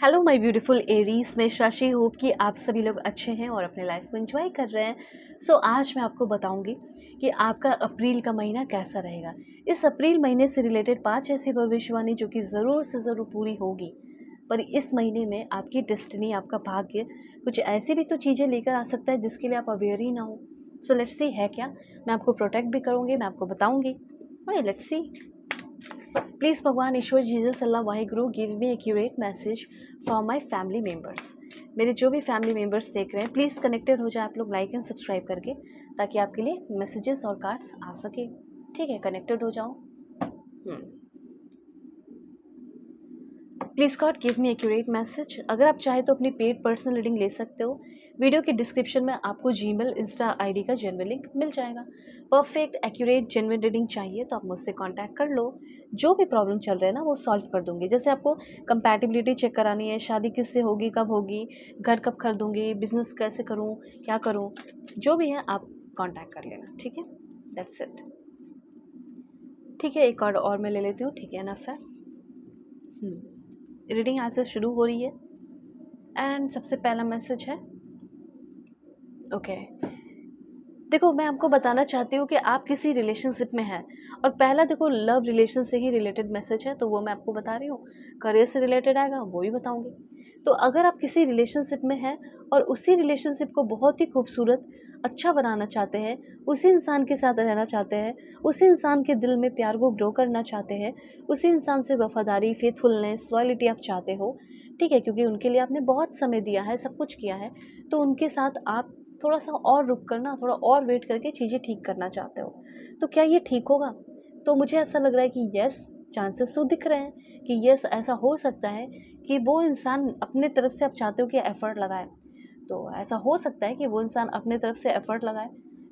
Hello my beautiful Aries, मैं Shashi. Hope कि आप सभी लोग अच्छे हैं और अपने लाइफ को एंजॉय कर रहे हैं। आज मैं आपको बताऊंगी कि आपका अप्रैल का महीना कैसा रहेगा। इस अप्रैल महीने से रिलेटेड 5 ऐसी भविष्यवाणी जो कि ज़रूर से ज़रूर पूरी होगी। पर इस महीने में आपकी डेस्टिनी, आपका भाग्य कुछ ऐसी भी तो चीज़ें लेकर आ सकता है जिसके लिए आप अवेयर ही ना हो। लेट्स सी है क्या। मैं आपको प्रोटेक्ट भी करूँगी, मैं आपको बताऊँगी। Let's see. Please Bhagwan, Ishwar, Jesus, Allah, Waheguru, give me accurate message for my family members. मेरे जो भी फैमिली मेम्बर्स देख रहे हैं, प्लीज़ कनेक्टेड हो जाए आप लोग लाइक एंड सब्सक्राइब करके, ताकि आपके लिए मैसेजेस और कार्ड्स आ सके। ठीक है, कनेक्टेड हो जाओ। Please God give me accurate message. अगर आप चाहे तो अपनी पेड पर्सनल रीडिंग ले सकते हो। वीडियो के डिस्क्रिप्शन में आपको जीमेल, इंस्टा आईडी का जेन्युइन लिंक मिल जाएगा। परफेक्ट एक्यूरेट जेन्युइन रीडिंग चाहिए तो आप मुझसे कांटेक्ट कर लो। जो भी प्रॉब्लम चल रहा है ना, वो सॉल्व कर दूंगी। जैसे आपको कंपैटिबिलिटी चेक करानी है, शादी किससे होगी, कब होगी, घर कब खरीदूंगी, बिजनेस कैसे करूँ, क्या करूँ, जो भी है आप कॉन्टैक्ट कर लेना। ठीक है, दैट्स इट। ठीक है, एक कार्ड और मैं ले लेती हूँ। ठीक है, एनफ है। रीडिंग आज से शुरू हो रही है। एंड सबसे पहला मैसेज है, ओके देखो, मैं आपको बताना चाहती हूँ कि आप किसी रिलेशनशिप में हैं। और पहला देखो, लव रिलेशन से ही रिलेटेड मैसेज है, तो वो मैं आपको बता रही हूँ। करियर से रिलेटेड आएगा, वो भी बताऊँगी। तो अगर आप किसी रिलेशनशिप में हैं और उसी रिलेशनशिप को बहुत ही खूबसूरत, अच्छा बनाना चाहते हैं, उसी इंसान के साथ रहना चाहते हैं, उसी इंसान के दिल में प्यार को ग्रो करना चाहते हैं, उसी इंसान से वफादारी, फेथफुलनेस, लॉयल्टी आप चाहते हो, ठीक है, क्योंकि उनके लिए आपने बहुत समय दिया है, सब कुछ किया है, तो उनके साथ आप थोड़ा सा और रुक कर ना, थोड़ा और वेट करके चीज़ें ठीक करना चाहते हो। तो क्या ये ठीक होगा? तो मुझे ऐसा लग रहा है कि यस, चांसेस तो दिख रहे हैं कि यस, ऐसा हो सकता है कि वो इंसान अपने तरफ से, आप चाहते हो कि एफ़र्ट लगाए, तो ऐसा हो सकता है कि वो इंसान अपने तरफ से एफ़र्ट लगाए।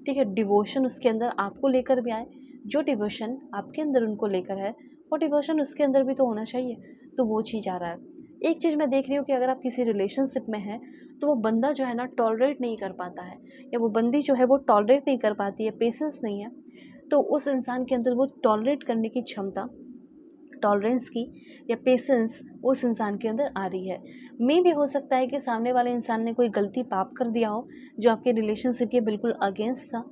ठीक है, डिवोशन उसके अंदर आपको लेकर भी आए। जो डिवोशन आपके अंदर उनको लेकर है, वो डिवोशन उसके अंदर भी तो होना चाहिए। तो वो चीज़ आ रहा है। एक चीज़ मैं देख रही हूँ कि अगर आप किसी रिलेशनशिप में हैं, तो वो बंदा जो है ना, टॉलरेट नहीं कर पाता है, या वो बंदी जो है वो टॉलरेट नहीं कर पाती है, पेशेंस नहीं है। तो उस इंसान के अंदर वो टॉलरेट करने की क्षमता, टॉलरेंस की या पेशेंस उस इंसान के अंदर आ रही है। मे भी हो सकता है कि सामने वाले इंसान ने कोई गलती पाप कर दिया हो जो आपके रिलेशनशिप के बिल्कुल अगेंस्ट था।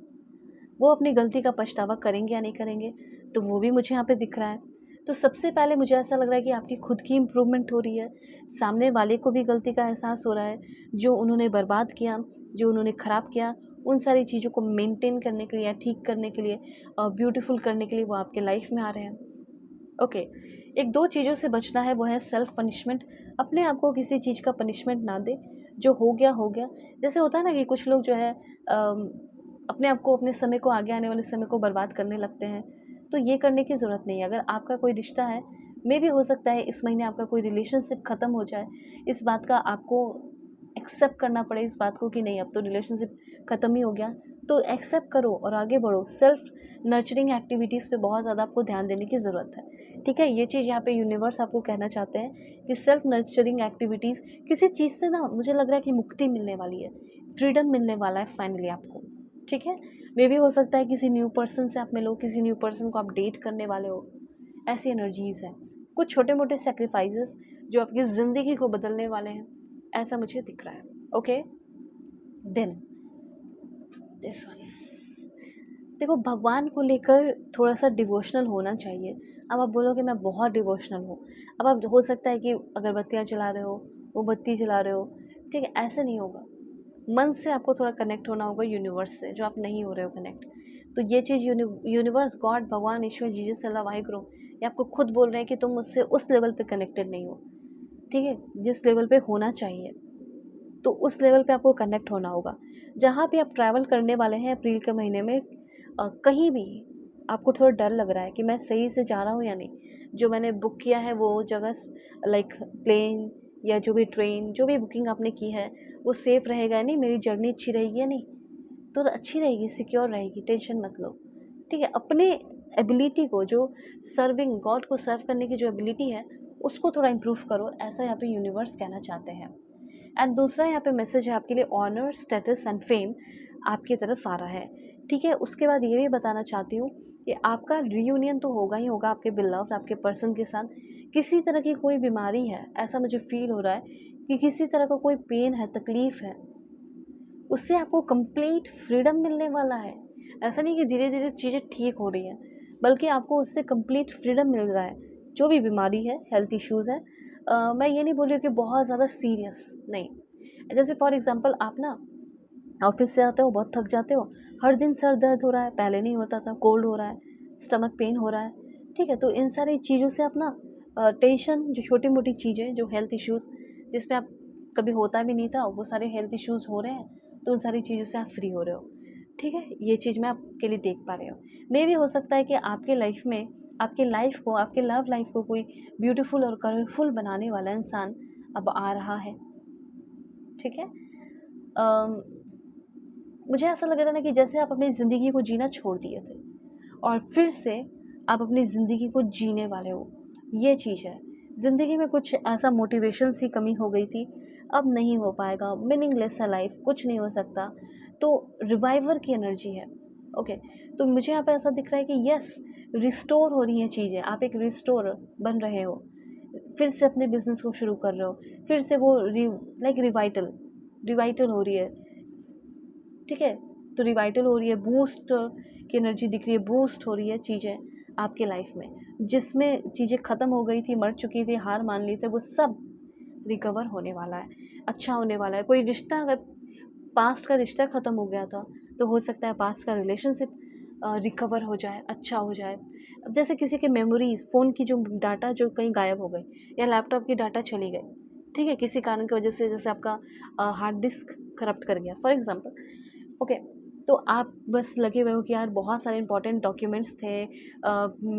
वो अपनी गलती का पछतावा करेंगे या नहीं करेंगे, तो वो भी मुझे यहाँ पे दिख रहा है। तो सबसे पहले मुझे ऐसा लग रहा है कि आपकी खुद की इम्प्रूवमेंट हो रही है। सामने वाले को भी गलती का एहसास हो रहा है। जो उन्होंने बर्बाद किया, जो उन्होंने ख़राब किया, उन सारी चीज़ों को मेंटेन करने के लिए या ठीक करने के लिए, ब्यूटीफुल करने के लिए वो आपके लाइफ में आ रहे हैं। ओके, एक दो चीज़ों से बचना है, वो है सेल्फ पनिशमेंट। अपने आप को किसी चीज़ का पनिशमेंट ना दे। जो हो गया हो गया। जैसे होता है ना कि कुछ लोग जो है अपने आप को, अपने समय को, आगे आने वाले समय को बर्बाद करने लगते हैं। तो ये करने की ज़रूरत नहीं है। अगर आपका कोई रिश्ता है, मे भी हो सकता है इस महीने आपका कोई रिलेशनशिप ख़त्म हो जाए, इस बात का आपको एक्सेप्ट करना पड़े, इस बात को कि नहीं, अब तो रिलेशनशिप ख़त्म ही हो गया, तो एक्सेप्ट करो और आगे बढ़ो। सेल्फ नर्चरिंग एक्टिविटीज़ पे बहुत ज़्यादा आपको ध्यान देने की ज़रूरत है। ठीक है, ये चीज़ यहाँ पे यूनिवर्स आपको कहना चाहते हैं कि सेल्फ नर्चरिंग एक्टिविटीज़, किसी चीज़ से ना मुझे लग रहा है कि मुक्ति मिलने वाली है, फ्रीडम मिलने वाला है फाइनली आपको। ठीक है, मे भी हो सकता है किसी न्यू पर्सन से आप मिलो, किसी न्यू पर्सन को आप डेट करने वाले हो, ऐसी एनर्जीज़ हैं। कुछ छोटे मोटे सेक्रीफाइसेस जो आपकी ज़िंदगी को बदलने वाले हैं, ऐसा मुझे दिख रहा है। Okay, then this one. देखो, भगवान को लेकर थोड़ा सा डिवोशनल होना चाहिए। अब आप बोलोगे मैं बहुत डिवोशनल हूँ। अब आप, हो सकता है कि अगरबत्तियाँ जला रहे हो, मोमबत्ती जला रहे हो, ठीक है, ऐसे नहीं होगा। मन से आपको थोड़ा कनेक्ट होना होगा यूनिवर्स से, जो आप नहीं हो रहे हो कनेक्ट। तो ये चीज़ यूनिवर्स, गॉड, भगवान, ईश्वर, जीसस, अल्लाह, वाहिगुरु, ये आपको खुद बोल रहे हैं कि तुम मुझसे उस लेवल पे कनेक्टेड नहीं हो। ठीक है, जिस लेवल पे होना चाहिए, तो उस लेवल पे आपको कनेक्ट होना होगा। जहाँ भी आप ट्रैवल करने वाले हैं अप्रैल के महीने में, कहीं भी आपको थोड़ा डर लग रहा है कि मैं सही से जा रहा हूँ या नहीं, जो मैंने बुक किया है वो जगह, लाइक प्लेन या जो भी ट्रेन, जो भी बुकिंग आपने की है, वो सेफ़ रहेगा या नहीं, मेरी जर्नी अच्छी रहेगी या नहीं, तो अच्छी रहेगी, सिक्योर रहेगी, टेंशन मत लो। ठीक है, अपने एबिलिटी को, जो सर्विंग गॉड को सर्व करने की जो एबिलिटी है, उसको थोड़ा इम्प्रूव करो, ऐसा यहाँ पे यूनिवर्स कहना चाहते हैं। एंड दूसरा यहाँ पे मैसेज है आपके लिए, ऑनर, स्टेटस एंड फेम आपकी तरफ आ रहा है। ठीक है, उसके बाद ये भी बताना चाहती हूँ ये आपका रीयूनियन तो होगा ही होगा आपके बिलव्ड, आपके पर्सन के साथ। किसी तरह की कोई बीमारी है, ऐसा मुझे फ़ील हो रहा है कि किसी तरह का कोई पेन है, तकलीफ़ है, उससे आपको कंप्लीट फ्रीडम मिलने वाला है। ऐसा नहीं कि धीरे-धीरे चीज़ें ठीक हो रही हैं, बल्कि आपको उससे कंप्लीट फ्रीडम मिल रहा है। जो भी बीमारी है, हेल्थ इश्यूज़ है, मैं ये नहीं बोल रही हूँ कि बहुत ज़्यादा सीरियस, नहीं। जैसे फॉर एग्ज़ाम्पल आप ना ऑफिस से आते हो, बहुत थक जाते हो, हर दिन सर दर्द हो रहा है, पहले नहीं होता था, कोल्ड हो रहा है, स्टमक पेन हो रहा है, ठीक है? तो इन सारी चीज़ों से अपना टेंशन, जो छोटी-मोटी चीज़ें, जो हेल्थ इश्यूज़ जिसमें आप कभी होता भी नहीं था, वो सारे हेल्थ इश्यूज़ हो रहे हैं, तो उन सारी चीज़ों से आप फ्री हो रहे हो, ठीक है? ये चीज़ मैं आपके लिए देख पा रही हूँ। मेबी हो सकता है कि आपके लाइफ में, आपके लाइफ को, आपके लव लाइफ को कोई ब्यूटीफुल और कलरफुल बनाने वाला इंसान अब आ रहा है, ठीक है? अम मुझे ऐसा लग रहा है ना कि जैसे आप अपनी ज़िंदगी को जीना छोड़ दिए थे और फिर से आप अपनी ज़िंदगी को जीने वाले हो, ये चीज़ है। ज़िंदगी में कुछ ऐसा मोटिवेशन सी कमी हो गई थी, अब नहीं हो पाएगा, मीनिंगलेस है लाइफ, कुछ नहीं हो सकता। तो रिवाइवर की एनर्जी है, ओके। तो मुझे यहाँ पे ऐसा दिख रहा है कि यस, रिस्टोर हो रही हैं चीज़ें, आप एक रिस्टोर बन रहे हो, फिर से अपने बिजनेस को शुरू कर रहे हो, फिर से वो रिवाइटल रिवाइटल हो रही है, ठीक है? तो रिवाइटल हो रही है, बूस्ट की एनर्जी दिख रही है, बूस्ट हो रही है चीज़ें आपके लाइफ में। जिसमें चीज़ें ख़त्म हो गई थी, मर चुकी थी, हार मान ली थी, वो सब रिकवर होने वाला है, अच्छा होने वाला है। कोई रिश्ता, अगर पास्ट का रिश्ता ख़त्म हो गया था, तो हो सकता है पास्ट का रिलेशनशिप रिकवर हो जाए, अच्छा हो जाए। अब जैसे किसी के मेमोरीज़, फ़ोन की जो डाटा जो कहीं गायब हो गई, या लैपटॉप की डाटा चली गई, ठीक है? किसी कारण की वजह से, जैसे आपका हार्ड डिस्क करप्ट कर गया फॉर एग्ज़ाम्पल, ओके। तो आप बस लगे हुए हो कि यार बहुत सारे इंपॉर्टेंट डॉक्यूमेंट्स थे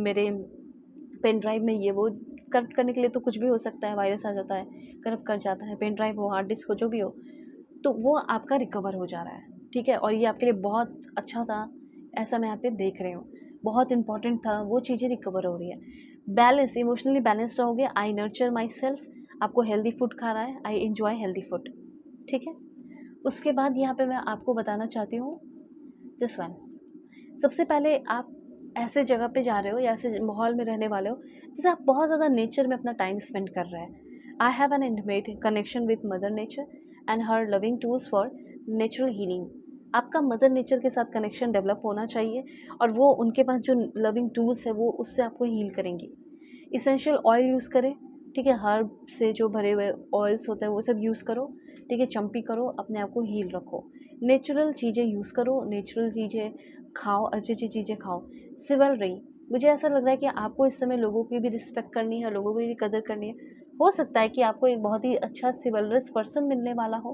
मेरे पेन ड्राइव में, ये वो करप्ट करने के लिए तो कुछ भी हो सकता है, वायरस आ जाता है, करप्ट कर जाता है, पेन ड्राइव हो, हार्ड डिस्क हो, जो भी हो, तो वो आपका रिकवर हो जा रहा है, ठीक है? और ये आपके लिए बहुत अच्छा था, ऐसा मैं यहाँ पे देख रही हूँ, बहुत इंपॉर्टेंट था, वो चीज़ें रिकवर हो रही है। बैलेंस, इमोशनली बैलेंस रहोगे, आई नर्चर माई सेल्फ, आपको हेल्दी फूड खा रहा है, आई एन्जॉय हेल्दी फूड, ठीक है? उसके बाद यहाँ पे मैं आपको बताना चाहती हूँ दिस वन। सबसे पहले आप ऐसे जगह पे जा रहे हो या ऐसे माहौल में रहने वाले हो जैसे आप बहुत ज़्यादा नेचर में अपना टाइम स्पेंड कर रहे हैं। I have an intimate connection with mother nature and her loving tools for natural healing. आपका मदर नेचर के साथ कनेक्शन डेवलप होना चाहिए और वो उनके पास जो लविंग टूल्स है वो उससे आपको हील करेंगी। इसेंशियल ऑयल यूज़ करें, ठीक है? हर्ब से जो भरे हुए ऑयल्स होते हैं वो सब यूज़ करो, ठीक है? चंपी करो, अपने आप को हील रखो। नेचुरल चीज़ें यूज़ करो, नेचुरल चीज़ें खाओ, अच्छी-अच्छी चीज़ें खाओ। सिवलरी, मुझे ऐसा लग रहा है कि आपको इस समय लोगों की भी रिस्पेक्ट करनी है, लोगों की भी कदर करनी है। हो सकता है कि आपको एक बहुत ही अच्छा सिवलरस पर्सन मिलने वाला हो,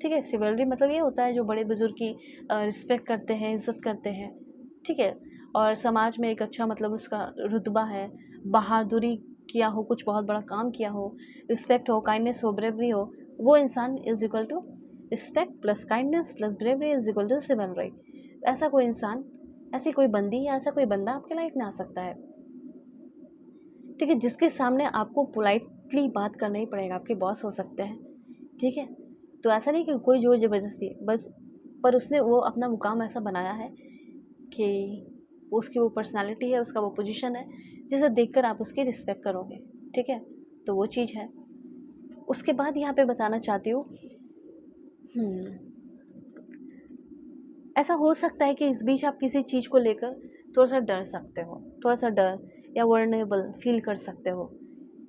ठीक है? सिवलरी मतलब ये होता है जो बड़े-बुज़ुर्ग की रिस्पेक्ट करते हैं, इज़्ज़त करते हैं, ठीक है? और समाज में एक अच्छा मतलब उसका रुतबा है, बहादुरी किया हो, कुछ बहुत बड़ा काम किया हो, रिस्पेक्ट हो, काइंडनेस हो, ब्रेवरी हो, वो इंसान is equal to respect plus kindness plus bravery is equal to chivalry. ऐसा कोई इंसान, ऐसी कोई बंदी या ऐसा कोई बंदा आपके लाइफ में आ सकता है, ठीक है? जिसके सामने आपको पोलाइटली बात करना ही पड़ेगा, आपके बॉस हो सकते हैं, ठीक है? तो ऐसा नहीं कि कोई ज़ोर ज़बरदस्ती, बस पर उसने वो अपना मुकाम ऐसा बनाया है कि वो उसकी वो पर्सनैलिटी है, उसका वो पोजीशन है, जिसे देखकर आप उसकी रिस्पेक्ट करोगे, ठीक है? तो वो चीज़ है। उसके बाद यहाँ पे बताना चाहती हूँ, ऐसा हो सकता है कि इस बीच आप किसी चीज़ को लेकर थोड़ा-सा डर सकते हो, थोड़ा-सा डर या वल्नरेबल फ़ील कर सकते हो,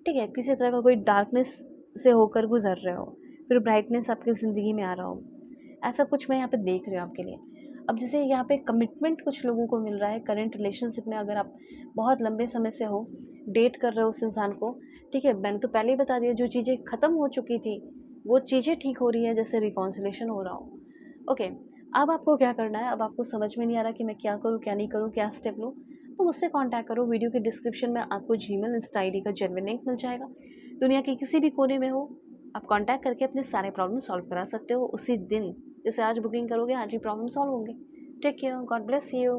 ठीक है? किसी तरह का कोई डार्कनेस से होकर गुज़र रहे हो, फिर ब्राइटनेस आपकी ज़िंदगी में आ रहा हो। ऐसा कुछ मैं यहाँ पे देख रही हूँ आपके लिए। अब जैसे यहाँ पे कमिटमेंट कुछ लोगों को मिल रहा है करंट रिलेशनशिप में, अगर आप बहुत लंबे समय से हो, डेट कर रहे हो उस इंसान को, ठीक है? मैंने तो पहले ही बता दिया, जो चीज़ें ख़त्म हो चुकी थी, वो चीज़ें ठीक हो रही है, जैसे रिकॉन्सिलेशन हो रहा हो। ओके, अब आपको क्या करना है, अब आपको समझ में नहीं आ रहा कि मैं क्या करूँ, क्या नहीं करूँ, क्या स्टेप लूँ, तो मुझसे कॉन्टैक्ट करो। वीडियो के डिस्क्रिप्शन में आपको जीमेल, इंस्टा आईडी का जेन्युइन लिंक मिल जाएगा। दुनिया के किसी भी कोने में हो, आप कॉन्टैक्ट करके अपने सारे प्रॉब्लम सॉल्व करा सकते हो उसी दिन। जैसे आज बुकिंग करोगे, आज ही प्रॉब्लम सॉल्व होंगे। Take care, God bless you.